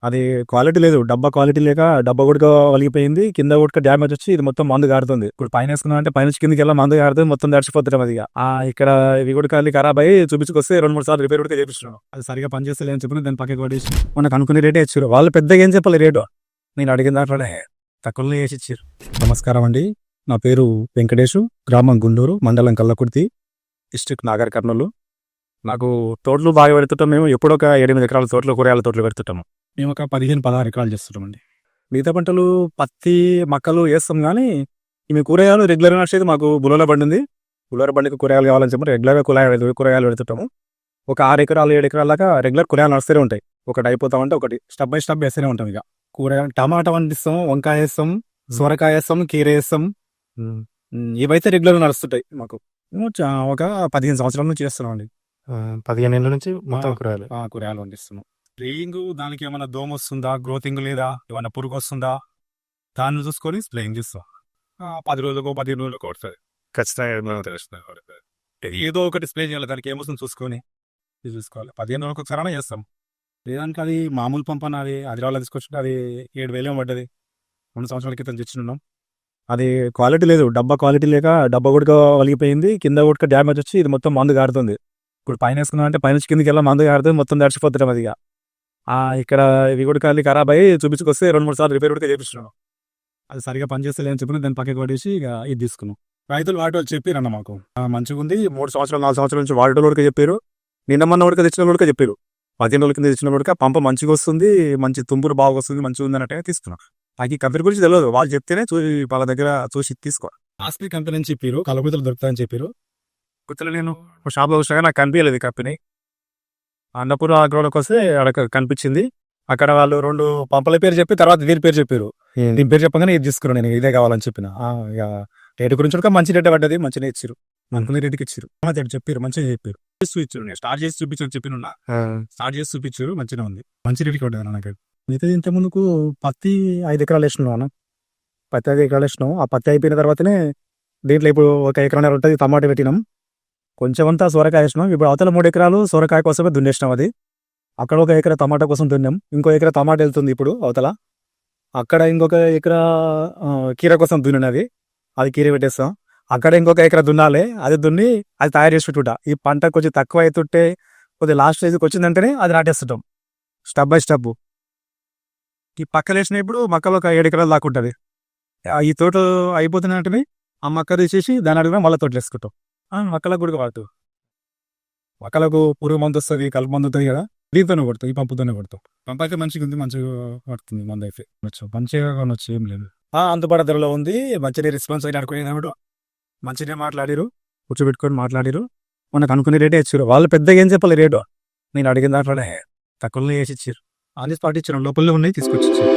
అది క్వాలిటీ లేదు. డబ్బా క్వాలిటీ లేక డబ్బా గుడక వలిగిపోయింది. కింద గుడక డ్యామేజ్ వచ్చి ఇది మొత్తం మందు గారుతుంది. ఇప్పుడు పైన వేసుకున్నాం అంటే పైన కిందకెళ్ళి మందు గారుతుంది. మొత్తం తడిచిపోతున్నాం. అది ఇక్కడ ఇవి గుడక ఖరాబ్ అయ్యి చూపించుకొస్తే 2-3 సార్లు రిపేర్ కూడా చేపిస్తున్నాం. అది సరిగా పనిచేస్తలే అని చెప్పి దాన్ని పక్కకి పడేసి మనకు అనుకునే రేటే ఇచ్చారు. వాళ్ళు పెద్దగా ఏం చెప్పాలి రేటు. నేను అడిగిన దాంట్లోనే తక్కువలో వేసి ఇచ్చారు. నమస్కారం అండి, నా పేరు వెంకటేషు, గ్రామం గుండూరు, మండలం కల్లకుర్తి, డిస్ట్రిక్ట్ నాగర్ కర్నూలు. నాకు తోటలు బాగా పెడుతుంటాం. మేము ఎప్పుడో ఒక 8 ఎకరాల తోటలు, కూరగాయల తోటలు పెడుతుంటాము. మేము ఒక 15-16 ఎకరాలు చేస్తుంటామండి. మిగతా పంటలు పత్తి, మక్కలు వేస్తాం. కానీ మేము కూరగాయలు రెగ్యులర్గా నడిచేది మాకు బులోల బండి ఉంది. బులోల బండికి కూరగాయలు కావాలని చెప్పి రెగ్యులర్గా కూరగాయలు పెడుతుంటాము. ఒక 6 ఎకరాలు 7 ఎకరాల దాకా రెగ్యులర్ కూరగాయలు నడుస్తూనే ఉంటాయి. ఒకటి అయిపోతామంటే ఒకటి స్టెప్ బై స్టెప్ వేస్తూనే ఉంటాం. ఇక కూరగాయలు టమాటా పండిస్తాం, వంకాయ వేస్తాం, సొరకాయ వేస్తాం, కీర వేస్తాం. ఇవైతే రెగ్యులర్గా నడుస్తుంటాయి మాకు. ఒక 15 సంవత్సరాల నుంచి చేస్తున్నాం అండి. 15 ఏళ్ళ నుంచి మొత్తం కూరగాయలు పండిస్తున్నాం. స్ప్రేయింగ్ దానికి ఏమైనా దోమ వస్తుందా, గ్రోతింగ్ లేదా, ఏమైనా పురుగు వస్తుందా, దాన్ని చూసుకొని స్ప్రేయింగ్ చేస్తాం. 10 రోజులకు 15 రోజులకు వస్తుంది ఖచ్చితంగా తెలుస్తుంది. ఏదో ఒకటి స్ప్రే చేయాలి, దానికి ఏమొస్తుంది చూసుకోవాలి. 15 రోజులకు ఒకసారి చేస్తాం. లేదానికి అది మామూలు పంప అది హైదరాబాద్లో తీసుకొచ్చి అది 7,000 పడ్డది. 2 సంవత్సరాల క్రితం తెచ్చిన్నాం. అది క్వాలిటీ లేదు. డబ్బా క్వాలిటీ లేక డబ్బా గుడక వలిగిపోయింది. కింద గుడక డ్యామేజ్ వచ్చి ఇది మొత్తం మందు గారుతుంది. ఇప్పుడు పైన వేసుకున్నాం అంటే పైన కిందకెళ్ళి మందు గారుతుంది. మొత్తం తడిచిపోతున్నాం. అది ఇక్కడ ఇవి కూడా ఖరాబ్ అయ్యి చూపించుకొస్తే 2-3 సార్లు రిపేర్ కూడా చేపిస్తున్నాం. అది సరిగా పనిచేస్తలే అని చెప్పి దాన్ని పక్కకి పడేసి ఇక ఇది తీసుకున్నాం. రైతులు వాటి చెప్పారన్న మాకు మంచిగా ఉంది. 3 సంవత్సరాలు 4 సంవత్సరాల నుంచి వాడటం వరకు చెప్పారు. నిన్న మొన్న వరకు తెచ్చిన వరకు చెప్పారు. 15 రోజుల కింద తెచ్చిన వరకు పంప మంచిగా వస్తుంది, మంచి తుంపురు బాగా వస్తుంది, మంచిగా ఉంది అన్నట్టుగా తీసుకున్నాం. నాకు ఈ కంపెనీ గురించి తెలియదు. వాళ్ళు చెప్తేనే వాళ్ళ దగ్గర చూసి తీసుకోవాలి. ఆస్పీ కంపెనీ అని చెప్పారు. కలబుతలు దొరుకుతాయని చెప్పారు. గుర్తులు నేను షాప్లో వచ్చాక నాకు కనిపించలేదు ఈ కంపెనీ. అన్నపూర్ ఆగ్రోలోకి వస్తే అక్కడ కనిపించింది. అక్కడ వాళ్ళు 2 పంపల పేరు చెప్పి తర్వాత దీని పేరు చెప్పారు. దీని పేరు చెప్పగానే ఇది తీసుకున్నాను. నేను ఇదే కావాలని చెప్పిన. ఇక రేటు గురించి ఒక మంచి రేట్ పడ్డది. మంచిగా ఇచ్చారు. అనుకునే రేటుకి ఇచ్చారు. చెప్పారు, మంచిగా చెప్పారు. ఇచ్చారు. నేను స్టార్ట్ చేసి చూపించాను చెప్పిన స్టార్ట్ చేసి చూపించారు. మంచిగా ఉంది. మంచి రేటుకి పడ్డది నాకు. మిగతా ఇంత ముందుకు పత్తి 5 ఎకరాలు వేసినాం అన్న. పత్తి 5 ఎకరాలు వేసినాం. ఆ పత్తి అయిపోయిన తర్వాతనే దీంట్లో ఇప్పుడు 1 ఎకరాన్నర ఉంటుంది టమాటా పెట్టినాం. కొంచెం అంతా సొరకాయ వేసినాం. ఇప్పుడు అవతల 3 ఎకరాలు సొరకాయ కోసమే దున్నేసినాం. అది అక్కడ 1 ఎకరా టమాటా కోసం దున్నాం. ఇంకో ఎకరా టమాటా వెళ్తుంది ఇప్పుడు అవతల. అక్కడ ఇంకొక ఎకరా కీర కోసం దున్నినది. అది కీర పెట్టేస్తాం. అక్కడ ఇంకొక ఎకరా దున్నాలి. అది దున్ని అది తయారు చేసి పెట్టుకుంటా. ఈ పంట కొంచెం తక్కువ అవుతుంటే కొద్దిగా లాస్ట్ స్టేజ్కి వచ్చిందంటేనే అది నాటేస్తుంటాం స్టెప్ బై స్టెప్. ఈ పక్కలు వేసినప్పుడు మక్కలు ఒక 7 ఎకరాలు దాకా ఉంటుంది. ఈ తోట అయిపోతున్నట్టుని ఆ మక్క తీసేసి దాని అడిగిన మళ్ళీ తోటలు వేసుకుంటాం. మక్కలకు కూడా వాడుతూ మక్కలకు పురుగు మందు వస్తుంది, కలుపు మందు ఉంటుంది కదా, దీంతోనే కొడతాం. ఈ పంపుతోనే కొడతాం. పంపు అయితే మంచిగా ఉంది, మంచిగా పడుతుంది మందు అయితే. మంచిగా కొనొచ్చు, ఏం లేదు. అందుబాటు ధరలో ఉంది. మంచిగా రెస్పాన్స్ అయినా అనుకునేది. మంచిగా మాట్లాడిరు, కూర్చోబెట్టుకొని మాట్లాడిరు. మనకు అనుకునే రేటే ఇచ్చారు. వాళ్ళు పెద్దగా ఏం చెప్పాలి రేటు. నేను అడిగిన దాంట్లోనే తక్కువలో వేసి ఇచ్చారు. ఆన్ ది స్పాట్ ఇచ్చారు. లోపలనే ఉన్నాయి తీసుకొచ్చి ఇచ్చారు.